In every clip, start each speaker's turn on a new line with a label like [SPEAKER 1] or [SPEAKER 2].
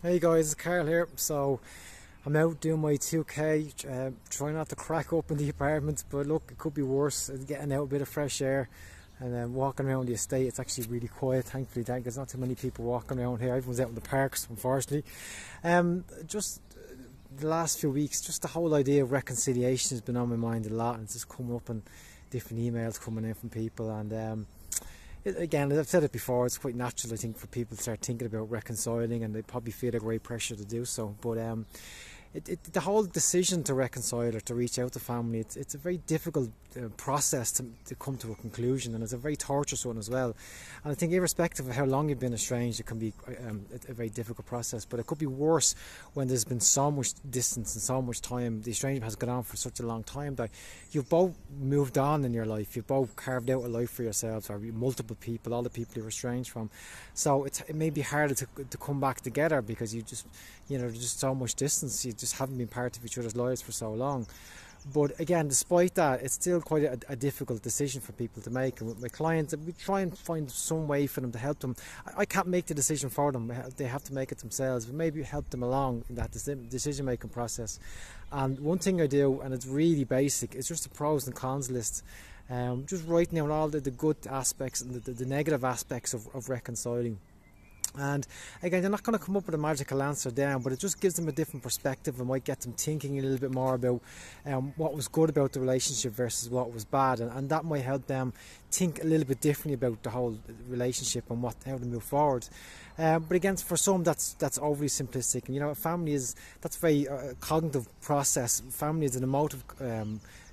[SPEAKER 1] Hey guys, it's Carl here. So I'm out doing my 2k, trying not to crack up in the apartment, but look, it could be worse. It's getting out a bit of fresh air and then walking around the estate. It's actually really quiet, thankfully. There's not too many people walking around here. Everyone's out in the parks, unfortunately. Just the last few weeks, just the whole idea of reconciliation has been on my mind a lot, and it's just coming up in different emails coming in from people. And again, as I've said it before, it's quite natural, I think, for people to start thinking about reconciling, and they probably feel a great pressure to do so. But the whole decision to reconcile or to reach out to family, it's a very difficult process to come to a conclusion, and it's a very tortuous one as well. And I think irrespective of how long you've been estranged, it can be a very difficult process, but it could be worse when there's been so much distance and so much time. The estrangement has gone on for such a long time that you've both moved on in your life, you've both carved out a life for yourselves, or multiple people, all the people you're estranged from. So it may be harder to come back together because there's just so much distance. You just haven't been part of each other's lives for so long. But again, despite that, it's still quite a difficult decision for people to make. And with my clients, we try and find some way for them to help them. I can't make the decision for them. They have to make it themselves. But maybe help them along in that decision-making process. And one thing I do, and it's really basic, is just a pros and cons list. Just writing down all the good aspects and the negative aspects of reconciling. And again, they're not going to come up with a magical answer down, but it just gives them a different perspective and might get them thinking a little bit more about what was good about the relationship versus what was bad, and that might help them think a little bit differently about the whole relationship and how to move forward. But again, for some that's overly simplistic, and family that's a very cognitive process. Family is an emotive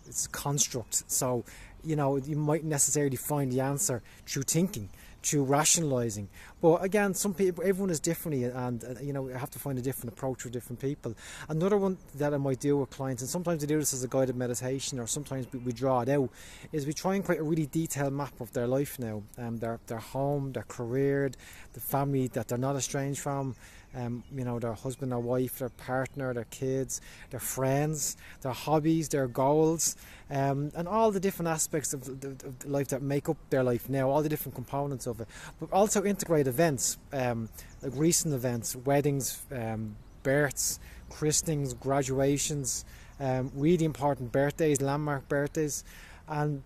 [SPEAKER 1] it's a construct, so you might necessarily find the answer through thinking, through rationalising. But again, everyone is differently, and you have to find a different approach for different people. Another one that I might do with clients, and sometimes I do this as a guided meditation, or sometimes we draw it out, is we try and create a really detailed map of their life now, their home, their career, the family that they're not estranged from, their husband or wife, their partner, their kids, their friends, their hobbies, their goals, and all the different aspects of the life that make up their life now, all the different components of it. But also integrate events, like recent events, weddings, births, christenings, graduations, really important birthdays, landmark birthdays, and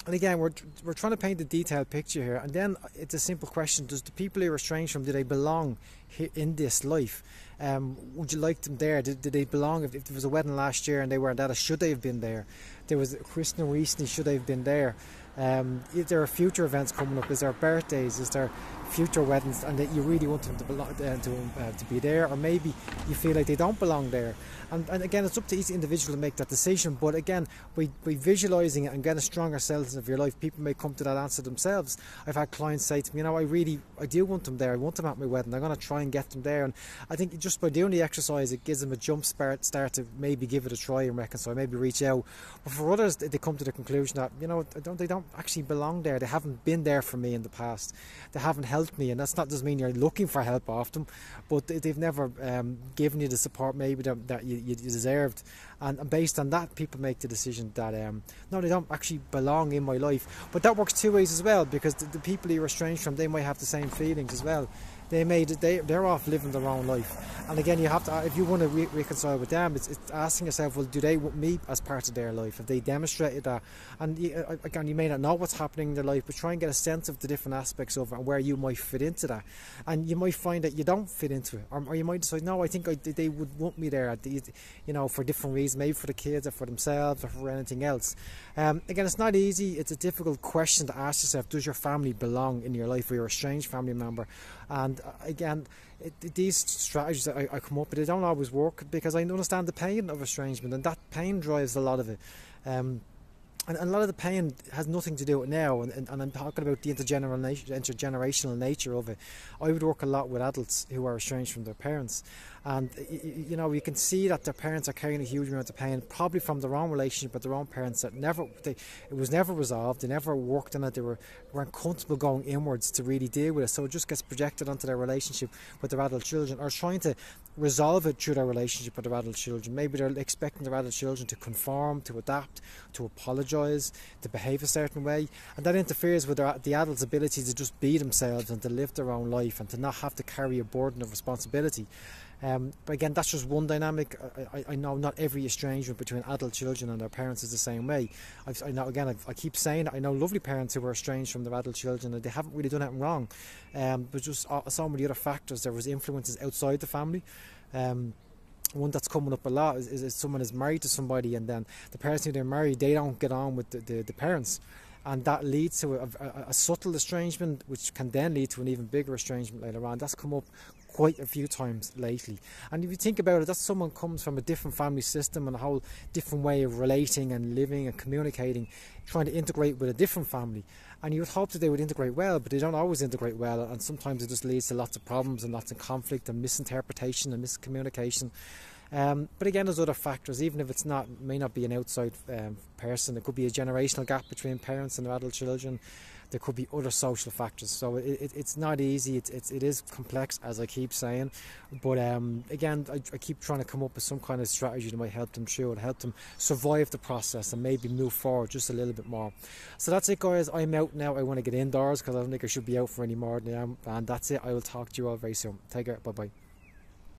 [SPEAKER 1] again, we're trying to paint a detailed picture here. And then it's a simple question: does the people you're estranged from, do they belong here in this life? Would you like them there? Did they belong? If there was a wedding last year and they weren't at it, should they have been there? There was a christening recently, should they have been there? If there are future events coming up, is there birthdays, is there future weddings, and that you really want them to belong to be there, or maybe you feel like they don't belong there. And again, it's up to each individual to make that decision. But again, by visualising it and getting a stronger sense of your life, people may come to that answer themselves. I've had clients say to me, I do want them there. I want them at my wedding. I'm going to try and get them there. And I think just by doing the exercise, it gives them a jump start to maybe give it a try and reconcile, maybe reach out. But for others, they come to the conclusion that they don't actually belong there. They haven't been there for me in the past. They haven't helped me, and that's not doesn't mean you're looking for help off them, but they've never given you the support maybe that you deserved. And based on that, people make the decision that no, they don't actually belong in my life. But that works two ways as well, because the people you're estranged from, they might have the same feelings as well. They're off living their own life. And again, you have to, if you want to reconcile with them, it's asking yourself, well, do they want me as part of their life? Have they demonstrated that? And again, you may not know what's happening in their life, but try and get a sense of the different aspects of it and where you might fit into that. And you might find that you don't fit into it, or you might decide, no, I think they would want me there, for different reasons, maybe for the kids or for themselves or for anything else. Again, it's not easy. It's a difficult question to ask yourself: does your family belong in your life, or your estranged family member? And again, these strategies that I come up with, they don't always work, because I understand the pain of estrangement, and that pain drives a lot of it. And a lot of the pain has nothing to do with now, and I'm talking about the intergenerational nature of it. I would work a lot with adults who are estranged from their parents, and you can see that their parents are carrying a huge amount of pain, probably from their own relationship with their own parents, that it was never resolved. They never worked on it. They weren't comfortable going inwards to really deal with it, so it just gets projected onto their relationship with their adult children, or trying to resolve it through their relationship with their adult children. Maybe they're expecting their adult children to conform, to adapt, to apologise, to behave a certain way, and that interferes with the adult's ability to just be themselves and to live their own life and to not have to carry a burden of responsibility. But again, that's just one dynamic. I know not every estrangement between adult children and their parents is the same way. I keep saying it, I know lovely parents who were estranged from their adult children and they haven't really done anything wrong. But just so many other factors. There was influences outside the family. One that's coming up a lot is someone is married to somebody, and then the person who they're married, they don't get on with the parents. And that leads to a subtle estrangement, which can then lead to an even bigger estrangement later on. That's come up quite a few times lately. And if you think about it, that's someone comes from a different family system and a whole different way of relating and living and communicating, trying to integrate with a different family. And you would hope that they would integrate well, but they don't always integrate well, and sometimes it just leads to lots of problems and lots of conflict and misinterpretation and miscommunication. But again, there's other factors. Even if it's may not be an outside person, it could be a generational gap between parents and their adult children. There could be other social factors. So it's not easy. It is complex, as I keep saying. But again, I keep trying to come up with some kind of strategy that might help them through and help them survive the process and maybe move forward just a little bit more. So that's it, guys. I'm out now. I want to get indoors because I don't think I should be out for any more now. And that's it. I will talk to you all very soon. Take care. Bye-bye.